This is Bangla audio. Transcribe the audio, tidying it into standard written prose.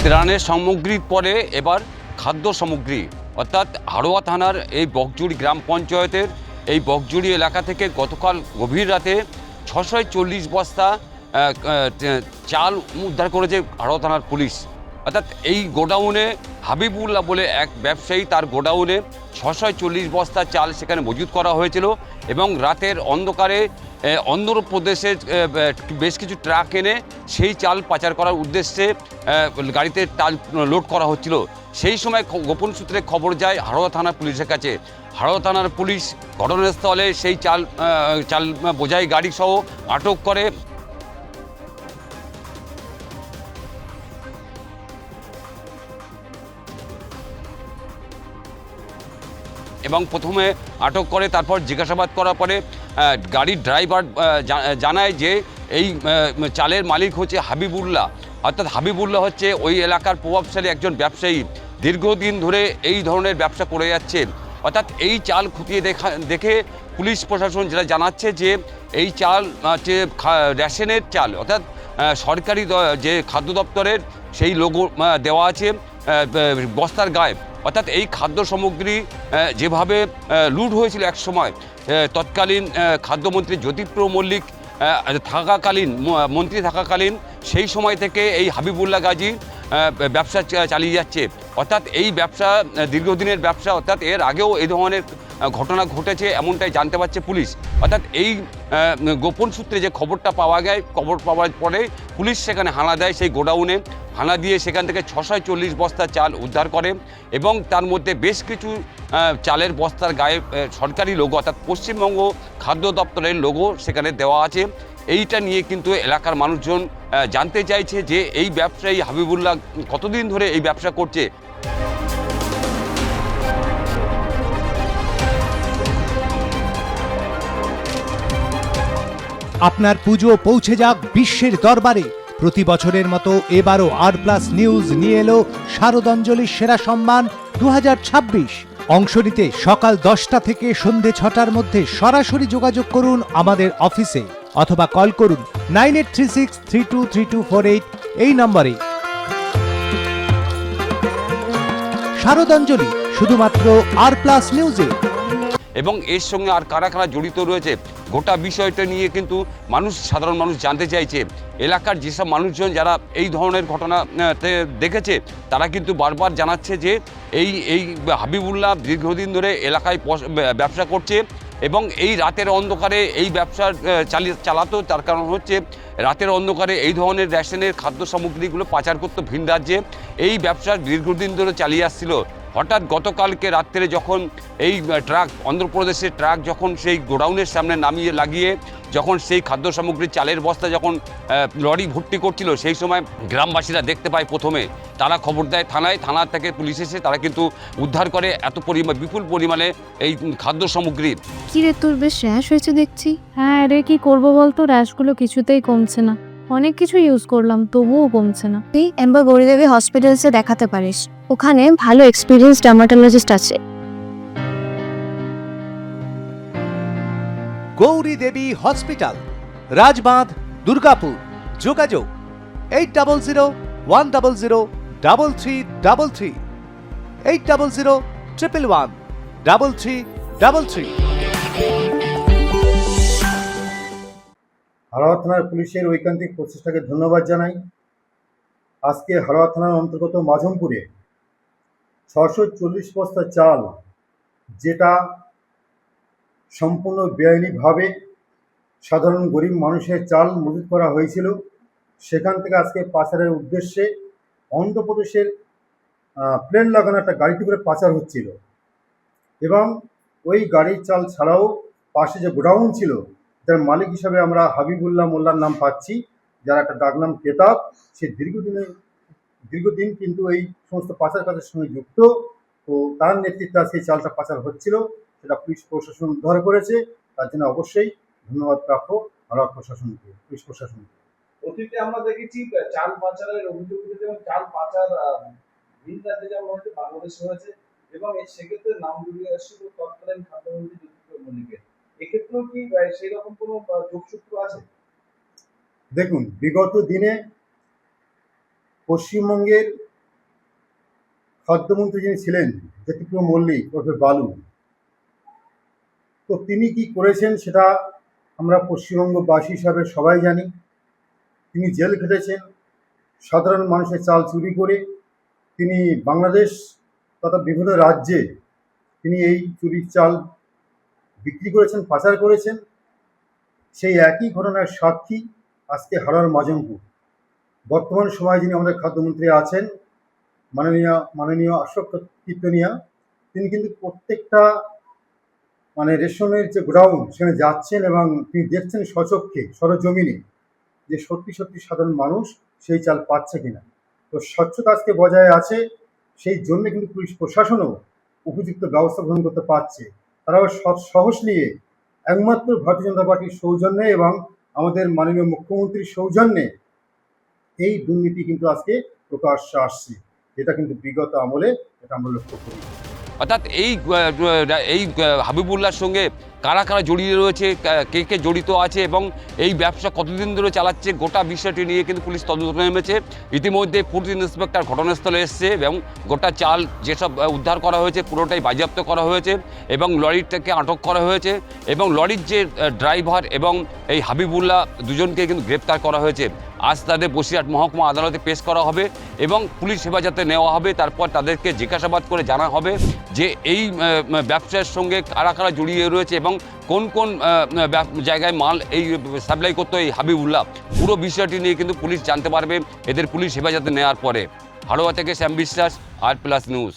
ত্রাণের সামগ্রীর পরে এবার খাদ্য সামগ্রী, অর্থাৎ হাড়োয়া থানার এই বকজুড়ি গ্রাম পঞ্চায়েতের এই বকজুড়ি এলাকা থেকে গতকাল গভীর রাতে 640 বস্তা চাল উদ্ধার করেছে হাড়োয়া থানার পুলিশ। অর্থাৎ এই গোডাউনে হাবিবুল্লাহ বলে এক ব্যবসায়ী, তার গোডাউনে 640 বস্তা চাল সেখানে মজুত করা হয়েছিল এবং রাতের অন্ধকারে অন্ধ্রপ্রদেশের বেশ কিছু ট্রাক এনে সেই চাল পাচার করার উদ্দেশ্যে গাড়িতে চাল লোড করা হচ্ছিল। সেই সময় গোপন সূত্রে খবর যায় হাড়োয়া থানার পুলিশের কাছে। হাড়োয়া থানার পুলিশ ঘটনাস্থলে সেই চাল বোঝাই গাড়ি সহ আটক করে এবং প্রথমে আটক করে, তারপর জিজ্ঞাসাবাদ করার পরে গাড়ির ড্রাইভার জানায় যে এই চালের মালিক হচ্ছে হাবিবুল্লাহ। অর্থাৎ হাবিবুল্লাহ হচ্ছে ওই এলাকার প্রভাবশালী একজন ব্যবসায়ী, দীর্ঘদিন ধরে এই ধরনের ব্যবসা করে যাচ্ছে। অর্থাৎ এই চাল খতিয়ে দেখে পুলিশ প্রশাসন যেটা জানাচ্ছে যে এই চাল হচ্ছে রেশনের চাল, অর্থাৎ সরকারি যে খাদ্য দপ্তরের সেই লোগো দেওয়া আছে বস্তার গায়ে। অর্থাৎ এই খাদ্য সামগ্রী যেভাবে লুট হয়েছিল এক সময় তৎকালীন খাদ্যমন্ত্রী জ্যোতিপ্রিয় মল্লিক মন্ত্রী থাকাকালীন, সেই সময় থেকে এই হাবিবুল্লাহ গাজী ব্যবসা চালিয়ে যাচ্ছে। অর্থাৎ এই ব্যবসা দীর্ঘদিনের ব্যবসা, অর্থাৎ এর আগেও এই ধরনের ঘটনা ঘটেছে এমনটাই জানতে পারছে পুলিশ। অর্থাৎ এই গোপন সূত্রে যে খবরটা পাওয়া যায়, খবর পাওয়ার পরে পুলিশ সেখানে হানা দেয়, সেই গোডাউনে হানা দিয়ে সেখান থেকে 640 বস্তা চাল উদ্ধার করে এবং তার মধ্যে বেশ কিছু চালের বস্তার গায়ে সরকারি লোগো, অর্থাৎ পশ্চিমবঙ্গ খাদ্য দপ্তরের লোগো সেখানে দেওয়া আছে। এইটা নিয়ে কিন্তু এলাকার মানুষজন জানতে চাইছে যে এই ব্যবসায়ী হাবিবুল্লাহ কতদিন ধরে এই ব্যবসা করছে। আপনার পুজো পৌঁছে যাক বিশ্বের দরবারে। প্রতি বছরের মতো এবারও আর+ নিউজ নিয়ে এলো শারদাঞ্জলির সেরা সম্মান 2026। অংশ নিতে সকাল 10টা থেকে সন্ধে 6টার মধ্যে সরাসরি যোগাযোগ করুন আমাদের অফিসে অথবা কল করুন 9836323248 এই নম্বরে। শারদাঞ্জলি শুধুমাত্র আর+ নিউজে। এবং এর সঙ্গে আর কারা কারা জড়িত রয়েছে গোটা বিষয়টা নিয়ে কিন্তু সাধারণ মানুষ জানতে চাইছে। এলাকার যেসব মানুষজন যারা এই ধরনের ঘটনাতে দেখেছে তারা কিন্তু বারবার জানাচ্ছে যে এই হাবিবুল্লাহ দীর্ঘদিন ধরে এলাকায় ব্যবসা করছে এবং এই রাতের অন্ধকারে এই ব্যবসা চালাতো। তার কারণ হচ্ছে রাতের অন্ধকারে এই ধরনের রেশনের খাদ্য সামগ্রীগুলো পাচার করতো ভিন রাজ্যে। এই ব্যবসা দীর্ঘদিন ধরে চালিয়ে আসছিল। হঠাৎ গতকালকে রাত্রে যখন এই ট্রাক, অন্ধ্রপ্রদেশের ট্রাক যখন সেই গোডাউনের সামনে লাগিয়ে যখন সেই খাদ্য সামগ্রী চালের বস্তা যখন লরি ভর্তি করছিল, সেই সময় গ্রামবাসীরা দেখতে পায়। প্রথমে তারা খবর দেয় থানায়, থানা থেকে পুলিশ এসে তারা কিন্তু উদ্ধার করে এত বিপুল পরিমাণে এই খাদ্য সামগ্রী। কি রে, তোর বেশ র্যাশ হয়েছে দেখছি। হ্যাঁ রে, কি করবো বলতো, র্যাশগুলো কিছুতেই কমছে না। অনেক কিছু ইউজ করলাম তবুও কমছে না। তুই এম্বার গৌরীদেবী হসপিটালসে দেখাতে পারিস, ওখানে ভালো এক্সপিরিয়েন্স ডার্মাটোলজিস্ট আছে। গৌরী দেবী হসপিটাল, রাজবাঁধ, দুর্গাপুর। যোগাযোগ 8001003333, 8001113333। হাড়োয়া থানার পুলিশের ঐকান্তিক প্রচেষ্টাকে ধন্যবাদ জানাই। আজকে হাড়োয়া থানার অন্তর্গত মাঝমপুরে 640 বস্তা চাল, যেটা সম্পূর্ণ বেআইনিভাবে সাধারণ গরিব মানুষের চাল মজুত করা হয়েছিল, সেখান থেকে আজকে পাচারের উদ্দেশ্যে অন্ধ্রপ্রদেশের প্লেন লাগানো একটা গাড়িতে করে পাচার হচ্ছিল এবং ওই গাড়ির চাল ছাড়াও পাশে যে গোডাউন ছিল, যার মালিক হিসাবে আমরা হাবিবুল্লাহ মোল্লার নাম পাচ্ছি, যার একটা ডাকনাম কেতাব, সে দীর্ঘদিন কিন্তু এই সমস্ত পাচার কাজের সঙ্গে যুক্ত। তো তার নেতৃত্বে সেই চালটা পাচার হচ্ছিল, সেটা পুলিশ প্রশাসন উদ্ধার করেছে। তার জন্য অবশ্যই ধন্যবাদ প্রাপ্য হাড়োয়া প্রশাসনকে, পুলিশ প্রশাসনকে। অতীতে আমরা দেখেছি চাল পাচারের অভিযোগ উঠেছে এবং চাল পাচার ভিন রাজ্যে যেমন হয়েছে, বাংলাদেশে হয়েছে এবং সেক্ষেত্রে নাম জড়িয়ে আসছিল তৎকালীন খাদ্যমন্ত্রী জ্যোতিপ্রিয় মল্লিকের। এক্ষেত্রেও কি সেই রকম কোনো যোগসূত্র আছে? দেখুন, বিগত দিনে পশ্চিমবঙ্গের খাদ্যমন্ত্রী যিনি ছিলেন জ্যোতিপ্রিয় মল্লিক ওরফে বালু, তো তিনি কি করেছেন সেটা আমরা পশ্চিমবঙ্গবাসী হিসাবে সবাই জানি। তিনি জেল খেটেছেন, সাধারণ মানুষের চাল চুরি করে তিনি বাংলাদেশ তথা বিভিন্ন রাজ্যে তিনি এই চুরির চাল বিক্রি করেছেন, পাচার করেছেন। সেই একই ঘটনার সাক্ষী আজকে হাওড়ার মাজমপুর। বর্তমান সময়ে যিনি আমাদের খাদ্যমন্ত্রী আছেন মাননীয় অশোক কীর্তনিয়া, তিনি কিন্তু প্রত্যেকটা রেশনের যে গ্রাউন্ড সেখানে যাচ্ছেন এবং তিনি দেখছেন স্বচক্ষে সরজমিনে যে সত্যি সত্যি সাধারণ মানুষ সেই চাল পাচ্ছে কিনা। তো স্বচ্ছতা আজকে বজায় আছে, সেই জন্য কিন্তু পুলিশ প্রশাসনও উপযুক্ত ব্যবস্থা গ্রহণ করতে পারছে। তারাও সাহস নিয়ে একমাত্র ভারতীয় জনতা পার্টির সৌজন্যে এবং আমাদের মাননীয় মুখ্যমন্ত্রীর সৌজন্যে এই দুর্নীতি কিন্তু আজকে প্রকাশ্যে আসছে, যেটা কিন্তু বিগত আমলে এটা আমরা লক্ষ্য করি। অর্থাৎ এই হাবিবুল্লাহর সঙ্গে কারা কারা জড়িয়ে রয়েছে, কে কে জড়িত আছে এবং এই ব্যবসা কতদিন ধরে চালাচ্ছে, গোটা বিষয়টি নিয়ে কিন্তু পুলিশ তদন্ত নেমেছে। ইতিমধ্যে ফুড ইন্সপেক্টর ঘটনাস্থলে এসছে এবং গোটা চাল যেসব উদ্ধার করা হয়েছে পুরোটাই বাজেয়াপ্ত করা হয়েছে এবং লরিটাকে আটক করা হয়েছে এবং লরির যে ড্রাইভার এবং এই হাবিবুল্লাহ দুজনকে কিন্তু গ্রেপ্তার করা হয়েছে। আজ তাদের বসিরহাট মহকুমা আদালতে পেশ করা হবে এবং পুলিশ হেফাজতে নেওয়া হবে। তারপর তাদেরকে জিজ্ঞাসাবাদ করে জানা হবে যে এই ব্যবসার সঙ্গে কারা কারা জড়িয়ে রয়েছে এবং কোন কোন জায়গায় মাল এই সাপ্লাই করতো এই হাবিবুল্লাহ। পুরো বিষয়টি নিয়ে কিন্তু পুলিশ জানতে পারবে এদের পুলিশ হেফাজতে নেওয়ার পরে। হাওড়া থেকে শ্যাম বিশ্বাস, আর প্লাস নিউজ।